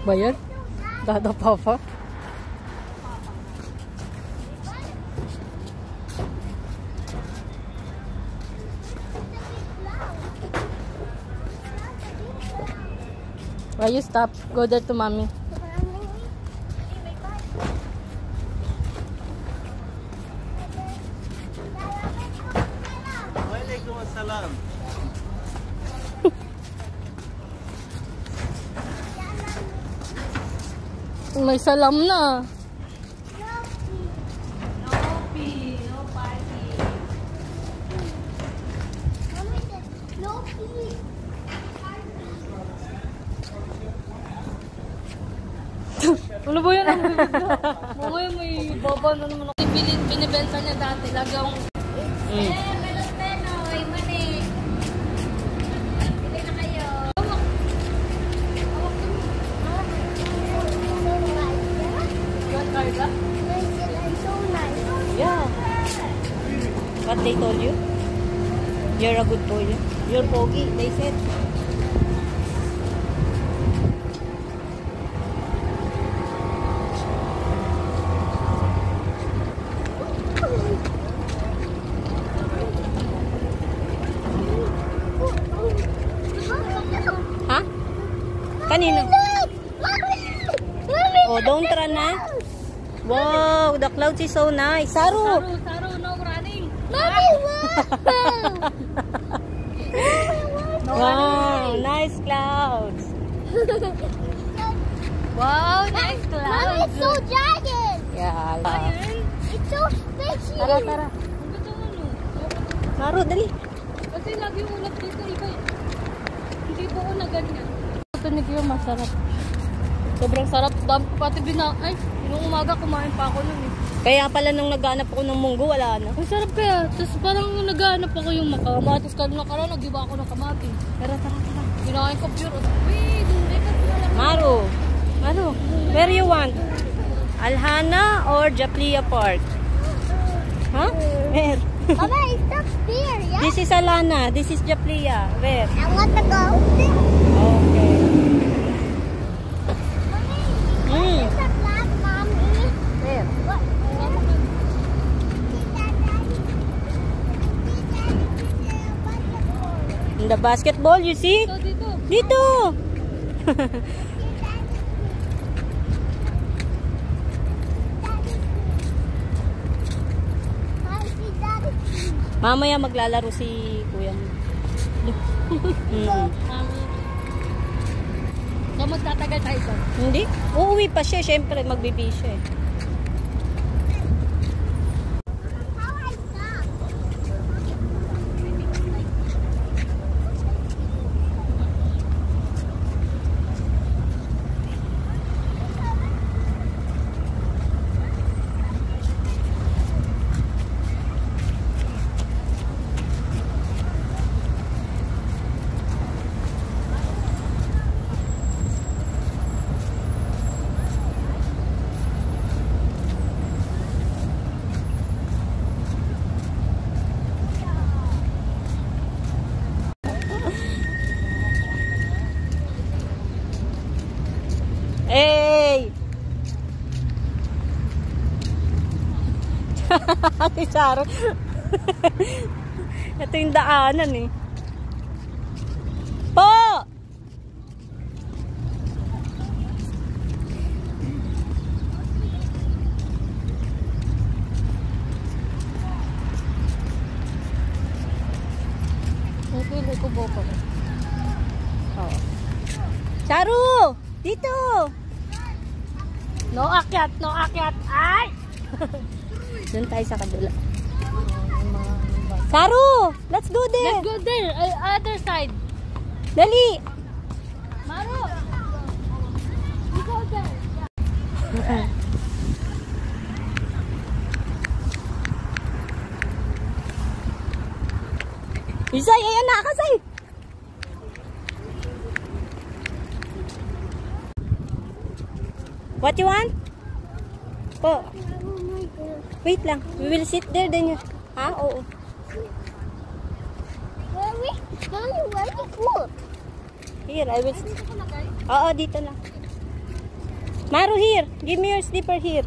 ba yan? Dada Papa? Why you stop? Go there to mommy. Waalaikumsalam. May salam na. Ano ba yan ang bibigla? Mamaya may baba na naman ako. Binibenta niya dati. Lagi akong... Melos-peno. Ay, mani. Bili na kayo. What, Carla? So nice. Yeah. What they told you? You're a good boy. You're pogi, they said. Ha? Kanino? Oh, don't run na. Wow, the clouds is so nice. Saru! Saru, no running. Mommy, wow, nice clouds. Wow, nice clouds. Mommy, it's so jagged. Yeah. It's so fishy. Tara, tara. Saru, dali. Kasi lagi yung ulap dito, iba. Hindi po ako na ganyan. Tunig yung masarap. Sobrang sarap. Dami ko pati ay, nung umaga kumain pa ako nun eh. Kaya pala nung naghanap ako ng munggo, wala na. Ang sarap kaya. Tapos parang naghanap ako yung makamatis. Tapos nakaraan, nag-iba ako ng kamati. Tara, tara, tara. Kinain ko pure. Wait, hindi ka pala. Maru, where you want? Alhana or Japlia Park? Huh? Where? Mama, it's not fair, yeah? This is Alhana. This is Japlia. Where? I want to go there. Okay. It's a flag, Mommy. Where? What? In the basketball, you see? So, dito. Dito! Mamaya maglalaro si kuya mo. So, magtatagal tayo doon. Hindi? Uuwi pa siya. Siyempre, magbibi siya eh. Hey! Ate Charo. Ito yung daanan eh. Po! Napili ko boko. Oh. Charo! Dito! No akyat, no akyat. Ay! Doon tayo sa kabila. Saru! Let's go there! Let's go there. Other side. Dali! Maru! We go there. Isay, ayan na, Kasay! What you want? Po. Wait lang. We will sit there then you... Ha? Oo. Mommy, where's the food? Here, I will... Oo, dito lang. Maru, here. Give me your slipper here.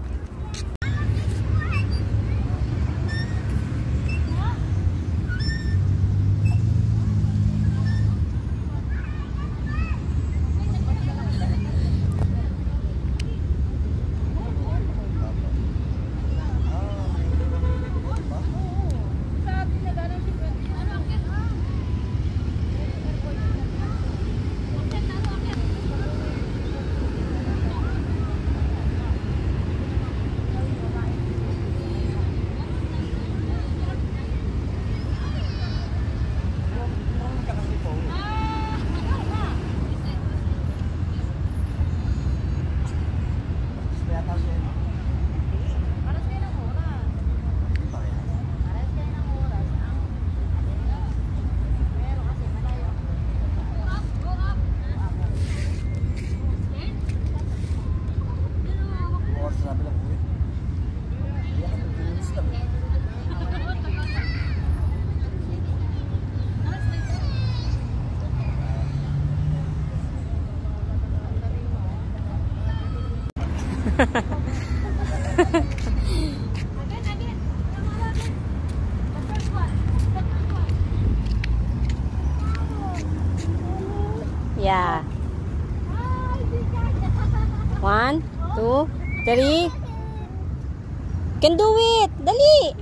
Yeah. 1, 2, 3. Can do it. Dali.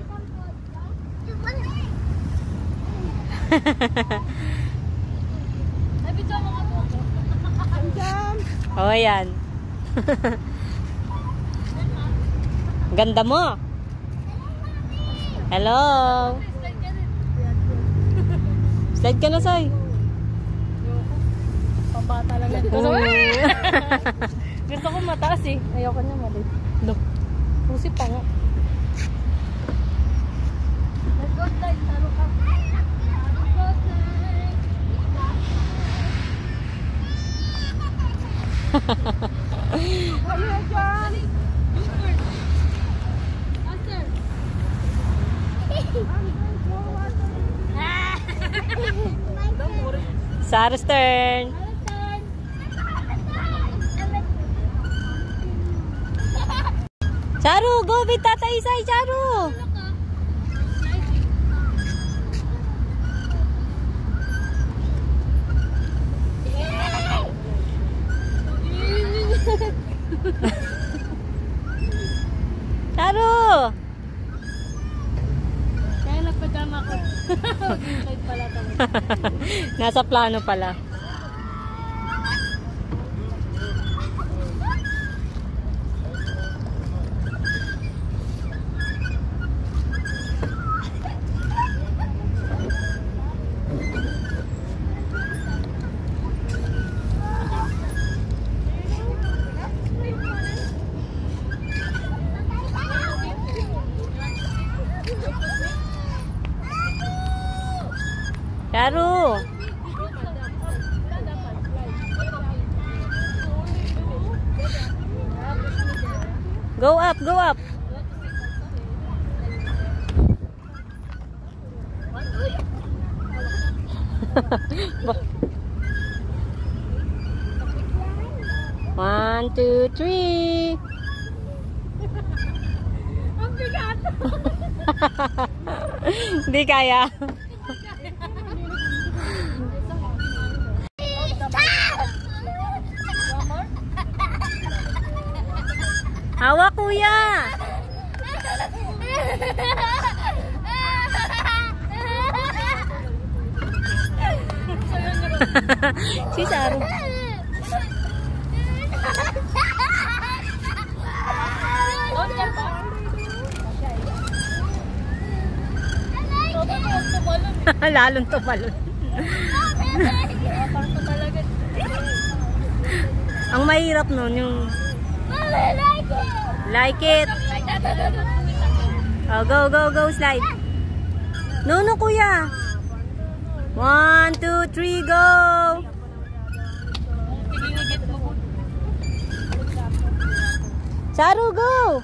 Oh, yan. Ganda mo. Hello. Slide ka na, Soy. Pambata lang yan. Gusto ko mataas eh. Ayoko niya maliit. Look. Pusi pa nga. Let's go slide. Taro ka. Ano yan dyan? Sarah's turn. Charu, go with Tata Isay, Charu. Charu. Kaya nagpajama ko. Slide pala talaga. Nasa plano pala. Charu. Go up, go up. One, two, three. Ang bigat! Hindi kaya. Hawak, kuya. Si Saru. Lalong tumalon. Ang mahirap nun yung like it. Oh, go, go, go, slide. No, no, kuya. 1, 2, 3, go. Charu, go.